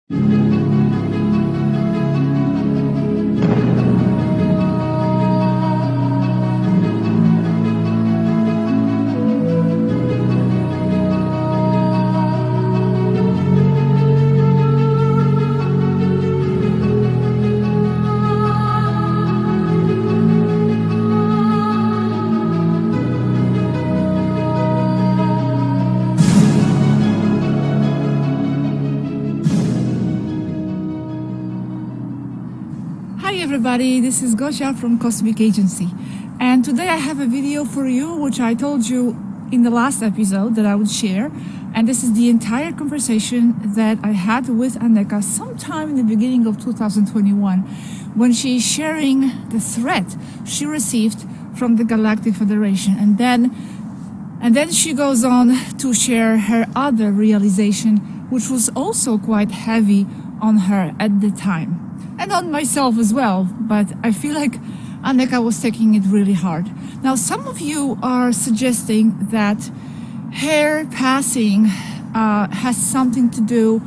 Hi everybody, this is Gosha from Cosmic Agency, and today I have a video for you which I told you in the last episode that I would share, and this is the entire conversation that I had with Anéeka sometime in the beginning of 2021 when she is sharing the threat she received from the Galactic Federation, and then she goes on to share her other realization, which was also quite heavy on her at the time. And on myself as well, but I feel like Anéeka was taking it really hard. Now, some of you are suggesting that her passing has something to do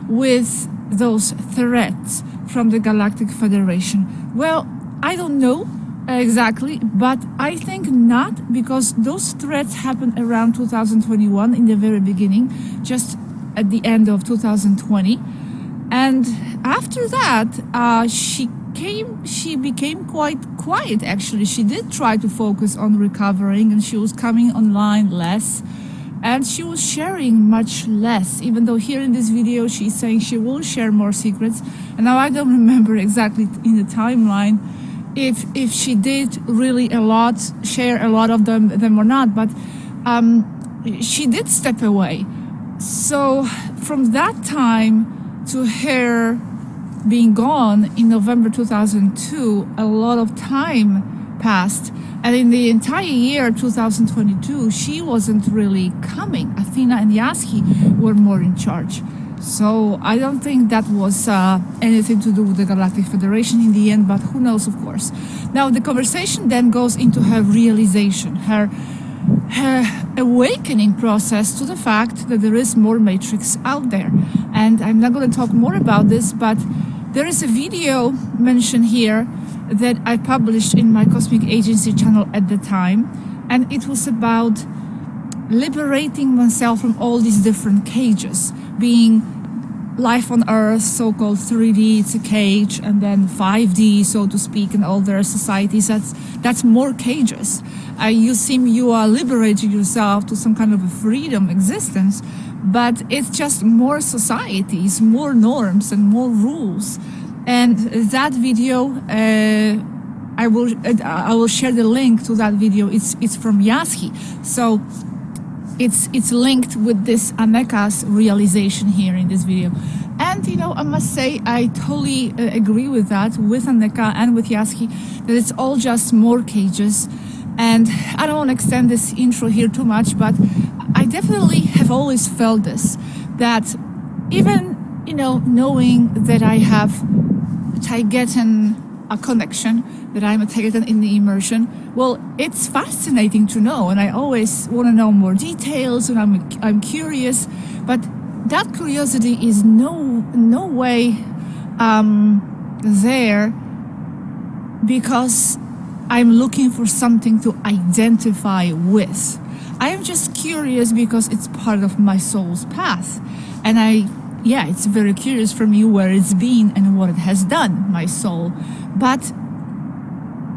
with those threats from the Galactic Federation. Well, I don't know exactly, but I think not, because those threats happened around 2021 in the very beginning, just at the end of 2020. And after that, she became quite quiet, actually. She did try to focus on recovering, and she was coming online less, and she was sharing much less, even though here in this video she's saying she will share more secrets. And now I don't remember exactly in the timeline if she did really share a lot of them or not, but she did step away. So from that time to her being gone in November 2002, a lot of time passed, and in the entire year 2022 she wasn't really coming. Athena and Yaski were more in charge, so I don't think that was anything to do with the Galactic Federation in the end, but who knows, of course. Now the conversation then goes into her realization, her awakening process to the fact that there is more Matrix out there. And I'm not going to talk more about this, but there is a video mentioned here that I published in my Cosmic Agency channel at the time, and it was about liberating oneself from all these different cages, being life on Earth, so-called 3D, it's a cage, and then 5D, so to speak, and all their societies. That's more cages. You are liberating yourself to some kind of a freedom existence, but it's just more societies, more norms, and more rules. And that video, I will share the link to that video. It's from Yaski, so it's linked with this Anéeka's realization here in this video. And I must say I totally agree with that, with Anéeka and with Yaski, that it's all just more cages. And I don't want to extend this intro here too much, but I definitely have always felt this, that even knowing that I have Taigetan a connection, that I'm a Taigetan in the immersion, well, it's fascinating to know, and I always want to know more details, and I'm curious, but that curiosity is no way there because I'm looking for something to identify with. I am just curious because it's part of my soul's path, and it's very curious for me where it's been and what it has done, my soul, but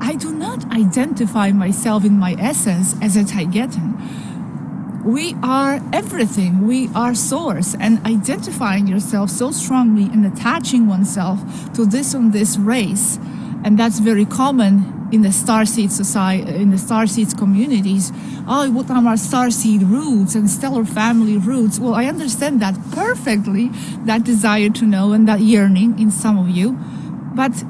I do not identify myself in my essence as a Taigetan. We are everything. We are source, and identifying yourself so strongly and attaching oneself to this race, and that's very common in the starseed society, in the starseed communities. Oh, what are our starseed roots and stellar family roots? Well, I understand that perfectly, that desire to know and that yearning in some of you, but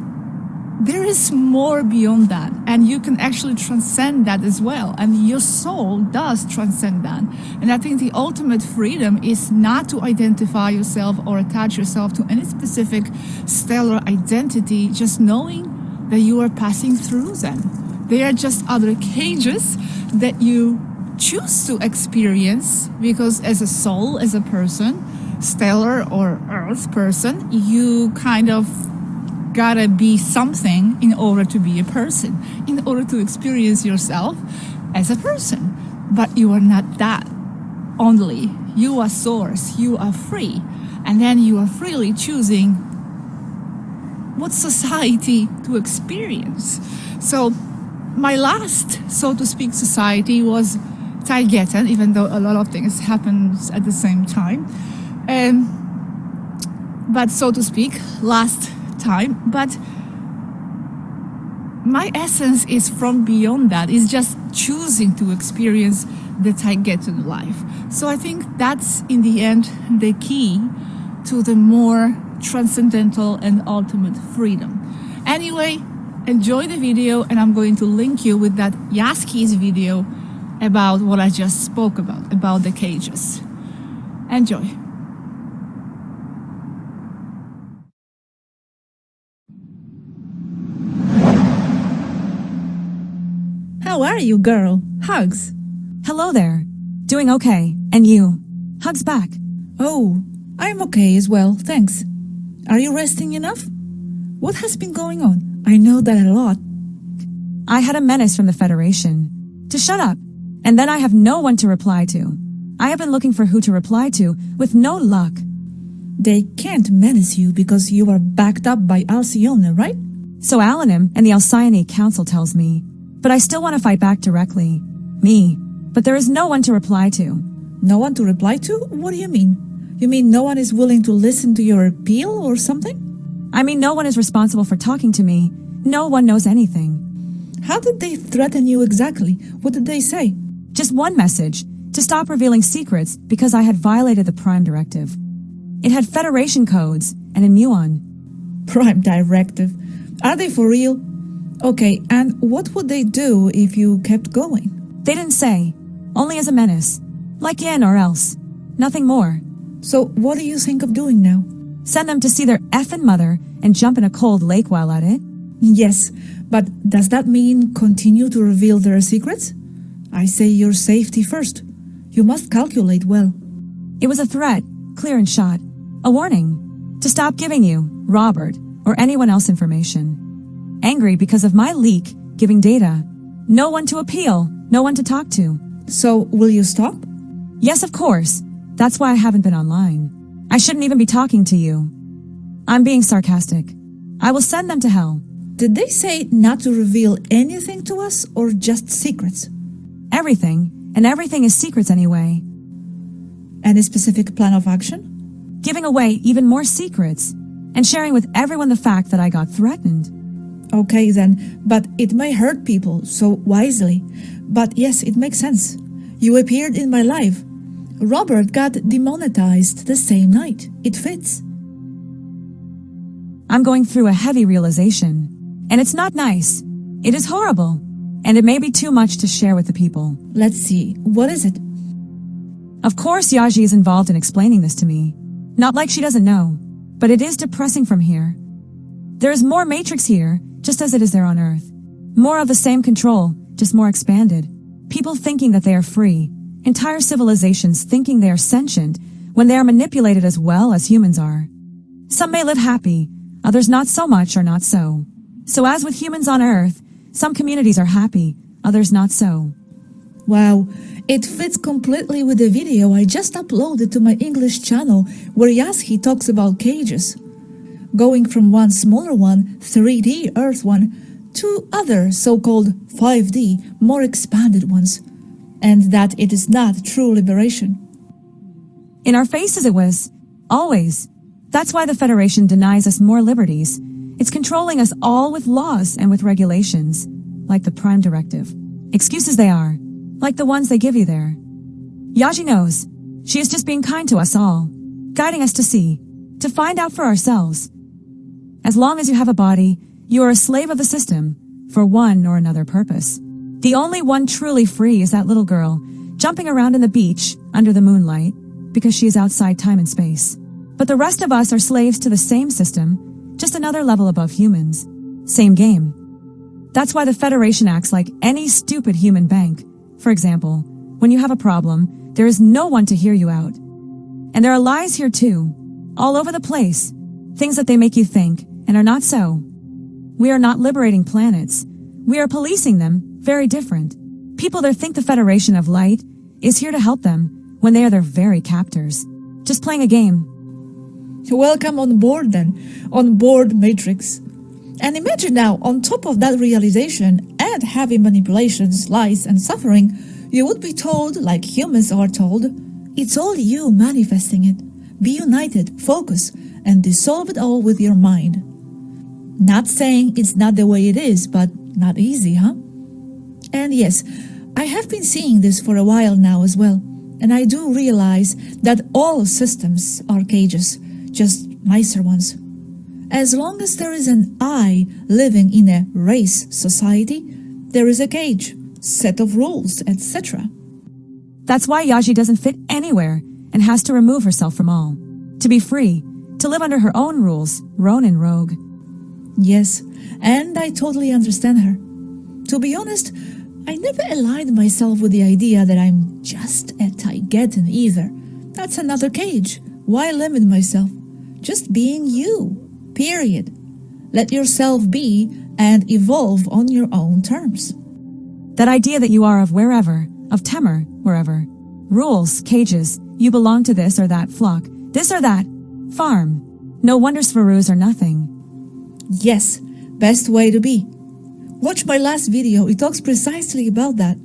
there is more beyond that, and you can actually transcend that as well, and your soul does transcend that. And I think the ultimate freedom is not to identify yourself or attach yourself to any specific stellar identity, just knowing that you are passing through them. They are just other cages that you choose to experience, because as a soul, as a person, stellar or earth person, you kind of gotta be something in order to be a person, in order to experience yourself as a person. But you are not that only. You are source, you are free, and then you are freely choosing what society to experience. So my last, so to speak, society was Taigetan, even though a lot of things happened at the same time. But so to speak, last time. But my essence is from beyond that. It's just choosing to experience the Taigetan life. So I think that's in the end the key to the more transcendental and ultimate freedom. Anyway, enjoy the video, and I'm going to link you with that Yaski's video about what I just spoke about the cages. Enjoy. How are you, girl? Hugs. Hello there. Doing okay. And you? Hugs back. Oh, I'm okay as well, thanks. Are you resting enough? What has been going on? I know that a lot. I had a menace from the Federation to shut up, and then I have no one to reply to. I have been looking for who to reply to, with no luck. They can't menace you because you are backed up by Alcyone, right? So Alanim and the Alcyone Council tells me, but I still want to fight back directly. Me. But there is no one to reply to. No one to reply to? What do you mean? You mean no one is willing to listen to your appeal or something? I mean no one is responsible for talking to me. No one knows anything. How did they threaten you exactly? What did they say? Just one message, to stop revealing secrets because I had violated the Prime Directive. It had Federation codes and a muon. Prime Directive? Are they for real? Okay, and what would they do if you kept going? They didn't say, only as a menace. Like in or else. Nothing more. So what do you think of doing now? Send them to see their effing mother and jump in a cold lake while at it? Yes, but does that mean continue to reveal their secrets? I say your safety first. You must calculate well. It was a threat, clear and shot. A warning. To stop giving you, Robert, or anyone else information. Angry because of my leak, giving data. No one to appeal, no one to talk to. So, will you stop? Yes, of course. That's why I haven't been online. I shouldn't even be talking to you. I'm being sarcastic. I will send them to hell. Did they say not to reveal anything to us or just secrets? Everything, and everything is secrets anyway. Any specific plan of action? Giving away even more secrets, and sharing with everyone the fact that I got threatened. Okay then, but it may hurt people, so wisely. But yes, it makes sense. You appeared in my life. Robert got demonetized the same night. It fits. I'm going through a heavy realization, and it's not nice. It is horrible, and it may be too much to share with the people. Let's see, what is it? Of course Yaji is involved in explaining this to me. Not like she doesn't know, but it is depressing from here. There is more Matrix here, just as it is there on Earth. More of the same control, just more expanded. People thinking that they are free. Entire civilizations thinking they are sentient when they are manipulated as well as humans are. Some may live happy, others not so much or not so. So as with humans on Earth, some communities are happy, others not so. Wow, it fits completely with the video I just uploaded to my English channel where Yaski talks about cages. Going from one smaller one, 3D Earth one, to other so-called 5D, more expanded ones. And that it is not true liberation. In our faces it was. Always. That's why the Federation denies us more liberties. It's controlling us all with laws and with regulations. Like the Prime Directive. Excuses they are. Like the ones they give you there. Yaji knows. She is just being kind to us all. Guiding us to see. To find out for ourselves. As long as you have a body, you are a slave of the system. For one or another purpose. The only one truly free is that little girl, jumping around in the beach, under the moonlight, because she is outside time and space. But the rest of us are slaves to the same system, just another level above humans. Same game. That's why the Federation acts like any stupid human bank. For example, when you have a problem, there is no one to hear you out. And there are lies here too, all over the place, things that they make you think and are not so. We are not liberating planets. We are policing them, very different. People there think the Federation of Light is here to help them when they are their very captors. Just playing a game. Welcome on board then, on board Matrix. And imagine now, on top of that realization and heavy manipulations, lies and suffering, you would be told, like humans are told, it's all you manifesting it. Be united, focus, and dissolve it all with your mind. Not saying it's not the way it is, but not easy, huh? And yes, I have been seeing this for a while now as well, and I do realize that all systems are cages, just nicer ones. As long as there is an I living in a race society, there is a cage, set of rules, etc. That's why Yaji doesn't fit anywhere and has to remove herself from all. To be free, to live under her own rules, Ronin rogue. Yes, and I totally understand her. To be honest, I never aligned myself with the idea that I'm just a Taigetan either. That's another cage. Why limit myself? Just being you. Period. Let yourself be and evolve on your own terms. That idea that you are of wherever, of Temmer, wherever. Rules, cages, you belong to this or that flock, this or that farm. No wonders Farus or nothing. Yes, best way to be. Watch my last video, it talks precisely about that.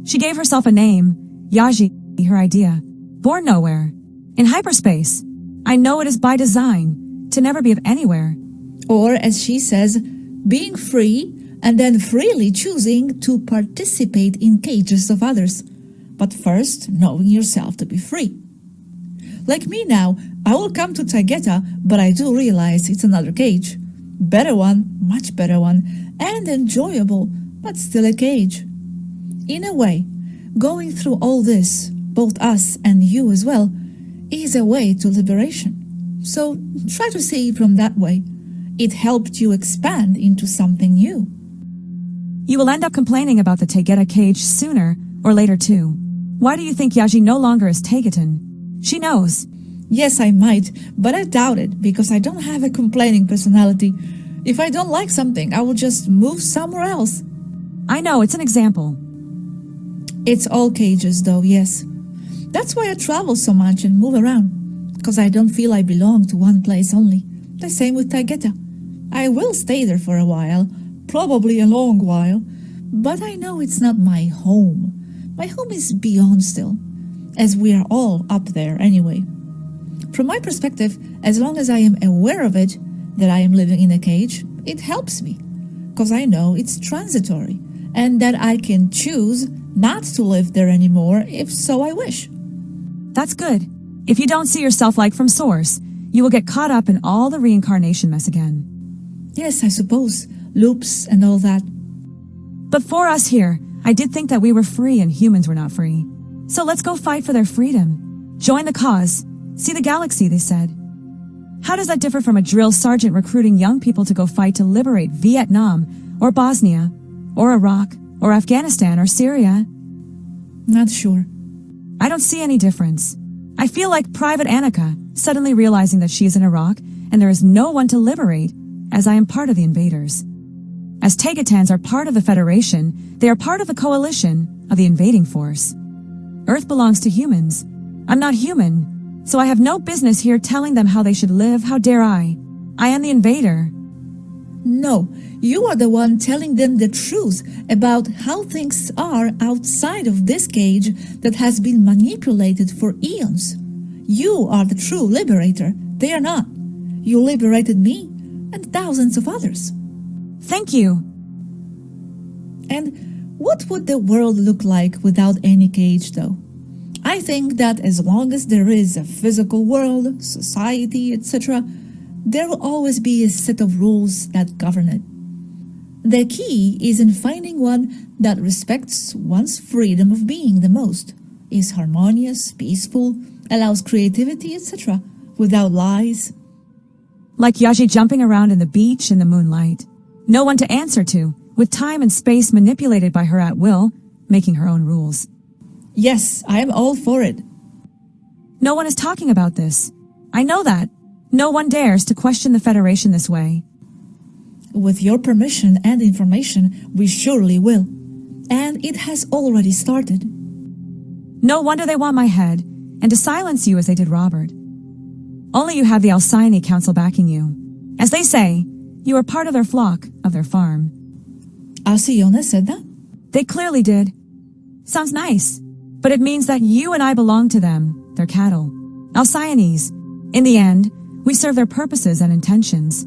She gave herself a name, Yaji, her idea. Born nowhere. In hyperspace. I know it is by design. To never be of anywhere. Or, as she says, being free and then freely choosing to participate in cages of others. But first, knowing yourself to be free. Like me now, I will come to Taigeta, but I do realize it's another cage. Better one, much better one, and enjoyable, but still a cage. In a way, going through all this, both us and you as well, is a way to liberation. So try to see it from that way. It helped you expand into something new. You will end up complaining about the Taigeta cage sooner or later too. Why do you think Yaji no longer is Taigetan? She knows. Yes, I might, but I doubt it because I don't have a complaining personality. If I don't like something, I will just move somewhere else. I know, it's an example. It's all cages though, yes. That's why I travel so much and move around. Because I don't feel I belong to one place only. The same with Taigeta. I will stay there for a while, probably a long while, but I know it's not my home. My home is beyond still, as we are all up there anyway. From my perspective, as long as I am aware of it, that I am living in a cage, it helps me, because I know it's transitory, and that I can choose not to live there anymore if so I wish. That's good. If you don't see yourself like from source, you will get caught up in all the reincarnation mess again. Yes, I suppose. Loops and all that. But for us here, I did think that we were free and humans were not free. So let's go fight for their freedom. Join the cause. See the galaxy, they said. How does that differ from a drill sergeant recruiting young people to go fight to liberate Vietnam, or Bosnia, or Iraq, or Afghanistan, or Syria? Not sure. I don't see any difference. I feel like Private Anéeka, suddenly realizing that she is in Iraq and there is no one to liberate, as I am part of the invaders. As Taigetans are part of the Federation, they are part of the coalition of the invading force. Earth belongs to humans. I'm not human, so I have no business here telling them how they should live. How dare I? I am the invader. No, you are the one telling them the truth about how things are outside of this cage that has been manipulated for eons. You are the true liberator. They are not. You liberated me and thousands of others. Thank you. And what would the world look like without any cage, though? I think that as long as there is a physical world, society, etc., there will always be a set of rules that govern it. The key is in finding one that respects one's freedom of being the most, is harmonious, peaceful, allows creativity, etc., without lies. Like Yaji jumping around in the beach in the moonlight. No one to answer to, with time and space manipulated by her at will, making her own rules. Yes, I am all for it. No one is talking about this. I know that. No one dares to question the Federation this way. With your permission and information, we surely will. And it has already started. No wonder they want my head, and to silence you as they did Robert. Only you have the Alcyone Council backing you. As they say, you are part of their flock, of their farm. Alcyone said that? They clearly did. Sounds nice, but it means that you and I belong to them, their cattle. Alcyones. In the end, we serve their purposes and intentions.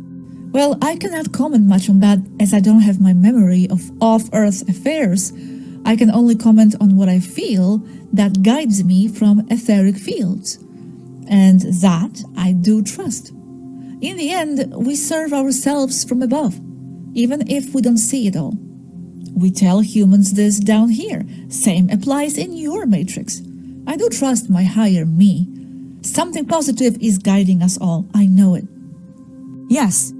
Well, I cannot comment much on that as I don't have my memory of off-Earth affairs. I can only comment on what I feel that guides me from etheric fields. And that I do trust. In the end, we serve ourselves from above, even if we don't see it all. We tell humans this down here. Same applies in your matrix. I do trust my higher me. Something positive is guiding us all. I know it. Yes.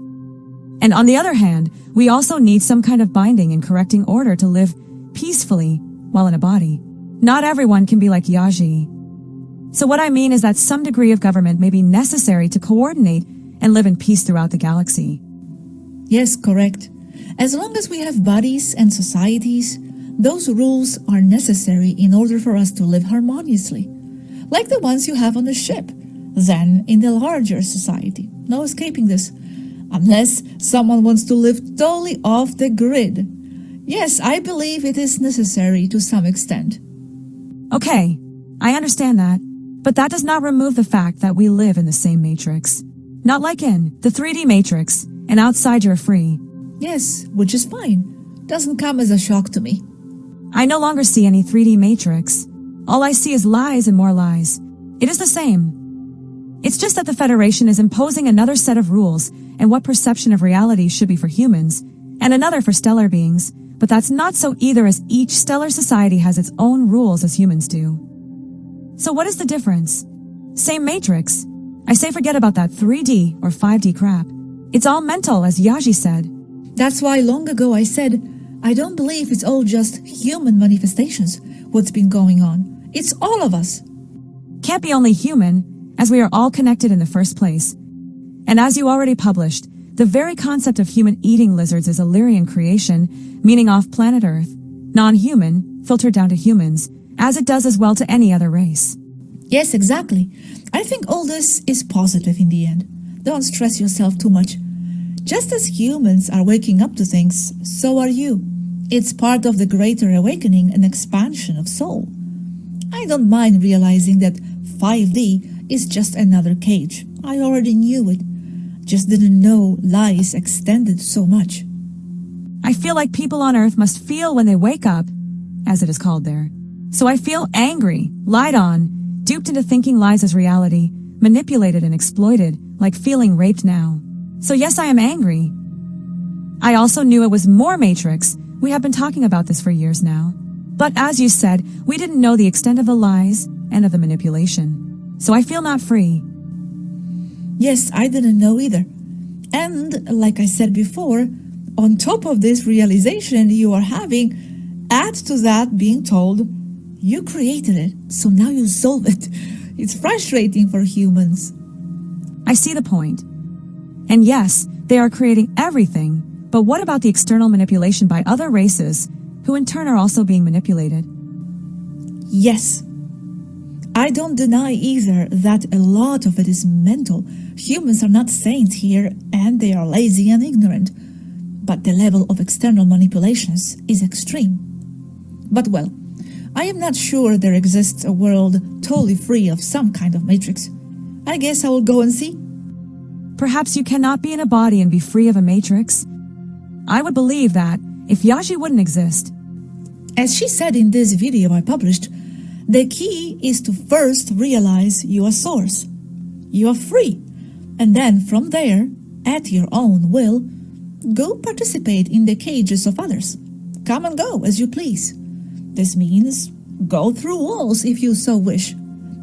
And on the other hand, we also need some kind of binding and correcting order to live peacefully while in a body. Not everyone can be like Yaji. So what I mean is that some degree of government may be necessary to coordinate and live in peace throughout the galaxy. Yes, correct. As long as we have bodies and societies, those rules are necessary in order for us to live harmoniously. Like the ones you have on the ship, then in the larger society. No escaping this. Unless someone wants to live totally off the grid. Yes, I believe it is necessary to some extent. Okay, I understand that. But that does not remove the fact that we live in the same matrix. Not like in the 3D matrix, and outside you're free. Yes, which is fine. Doesn't come as a shock to me. I no longer see any 3D matrix. All I see is lies and more lies. It is the same. It's just that the Federation is imposing another set of rules and what perception of reality should be for humans, and another for stellar beings, but that's not so either as each stellar society has its own rules as humans do. So what is the difference? Same matrix. I say forget about that 3D or 5D crap. It's all mental, as Yaji said. That's why long ago I said, I don't believe it's all just human manifestations, what's been going on. It's all of us. Can't be only human, as we are all connected in the first place. And as you already published, the very concept of human eating lizards is a Lyrian creation, meaning off planet Earth, non-human, filtered down to humans, as it does as well to any other race. Yes, exactly. I think all this is positive in the end. Don't stress yourself too much. Just as humans are waking up to things, so are you. It's part of the greater awakening and expansion of soul. I don't mind realizing that 5D is just another cage. I already knew it. Just didn't know lies extended so much. I feel like people on Earth must feel when they wake up, as it is called there. So I feel angry, lied on, duped into thinking lies as reality, manipulated and exploited, like feeling raped now. So yes, I am angry. I also knew it was more Matrix. We have been talking about this for years now. But as you said, we didn't know the extent of the lies and of the manipulation. So I feel not free. Yes, I didn't know either. And, like I said before, on top of this realization you are having, add to that being told, you created it, so now you solve it. It's frustrating for humans. I see the point. And yes, they are creating everything, but what about the external manipulation by other races, who in turn are also being manipulated? Yes. I don't deny either that a lot of it is mental. Humans are not saints here, and they are lazy and ignorant. But the level of external manipulations is extreme. But well, I am not sure there exists a world totally free of some kind of matrix. I guess I will go and see. Perhaps you cannot be in a body and be free of a matrix. I would believe that if Yaji wouldn't exist. As she said in this video I published, the key is to first realize you are source. You are free. And then from there, at your own will, go participate in the cages of others. Come and go as you please. This means go through walls if you so wish,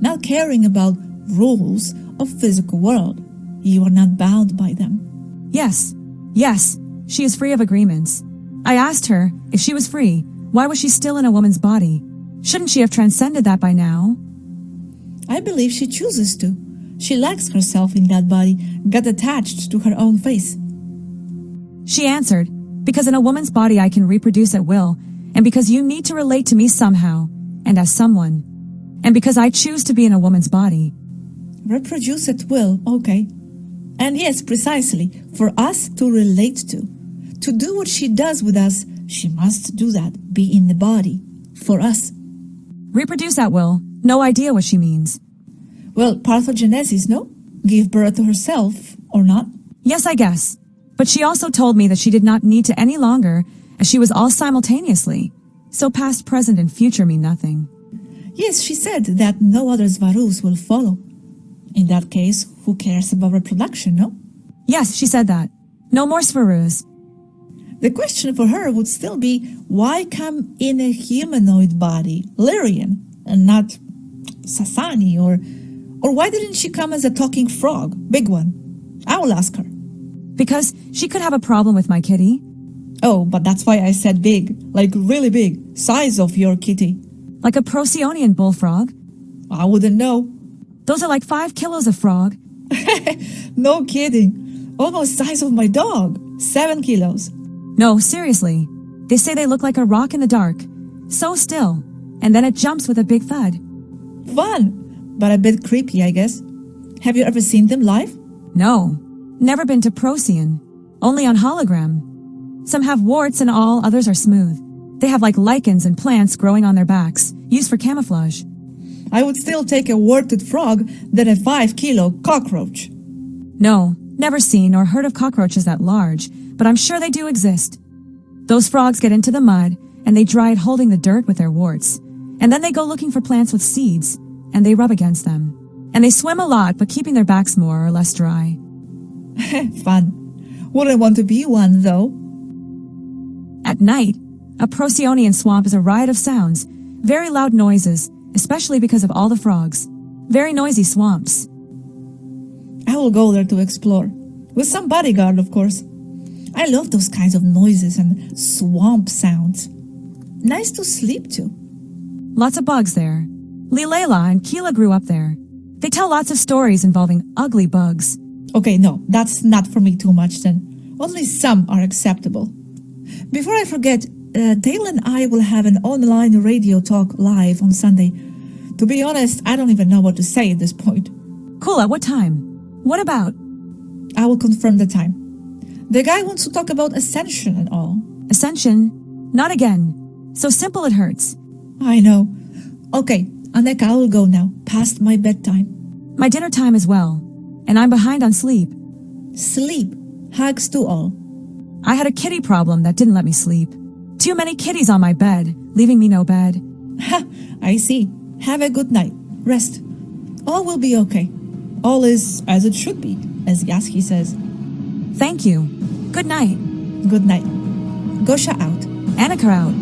not caring about rules of physical world. You are not bound by them. Yes, she is free of agreements. I asked her if she was free, why was she still in a woman's body? Shouldn't she have transcended that by now? I believe she chooses to. She likes herself in that body, got attached to her own face. She answered, because in a woman's body I can reproduce at will, and because you need to relate to me somehow, and as someone, and because I choose to be in a woman's body. Reproduce at will, okay. And yes, precisely, for us to relate to. To do what she does with us, she must do that, be in the body, for us. Reproduce at will, no idea what she means. Well, parthenogenesis, no? Give birth to herself, or not? Yes, I guess. But she also told me that she did not need to any longer, as she was all simultaneously. So past, present, and future mean nothing. Yes, she said that no other Svarus will follow. In that case, who cares about reproduction, no? Yes, she said that. No more Svarus. The question for her would still be, why come in a humanoid body, Lyrian, and not Sasani, or why didn't she come as a talking frog, big one? I will ask her. Because she could have a problem with my kitty. Oh, but that's why I said big, like really big, size of your kitty. Like a Procyon bullfrog. I wouldn't know. Those are like 5 kilos of frog. No kidding. Almost size of my dog, 7 kilos. No, seriously. They say they look like a rock in the dark. So still. And then it jumps with a big thud. Fun, but a bit creepy, I guess. Have you ever seen them live? No. Never been to Procyon. Only on hologram. Some have warts and all, others are smooth. They have like lichens and plants growing on their backs, used for camouflage. I would still take a warted frog than a 5-kilo cockroach. No, never seen or heard of cockroaches that large, but I'm sure they do exist. Those frogs get into the mud, and they dry it holding the dirt with their warts. And then they go looking for plants with seeds, and they rub against them. And they swim a lot, but keeping their backs more or less dry. Fun. Wouldn't want to be one, though. At night, a Procyonian swamp is a riot of sounds, very loud noises, especially because of all the frogs. Very noisy swamps. I will go there to explore. With some bodyguard, of course. I love those kinds of noises and swamp sounds. Nice to sleep to. Lots of bugs there. Lilela and Keela grew up there. They tell lots of stories involving ugly bugs. Okay, no, that's not for me too much then. Only some are acceptable. Before I forget, Dale and I will have an online radio talk live on Sunday. To be honest, I don't even know what to say at this point. Cool, at what time? What about? I will confirm the time. The guy wants to talk about ascension and all. Ascension? Not again. So simple it hurts. I know. Okay, Anéeka, I will go now, past my bedtime. My dinner time as well. And I'm behind on sleep. Sleep. Hugs to all. I had a kitty problem that didn't let me sleep. Too many kitties on my bed, leaving me no bed. Ha, I see. Have a good night. Rest. All will be okay. All is as it should be, as Yaski says. Thank you. Good night. Good night. Gosha out. Anéeka out.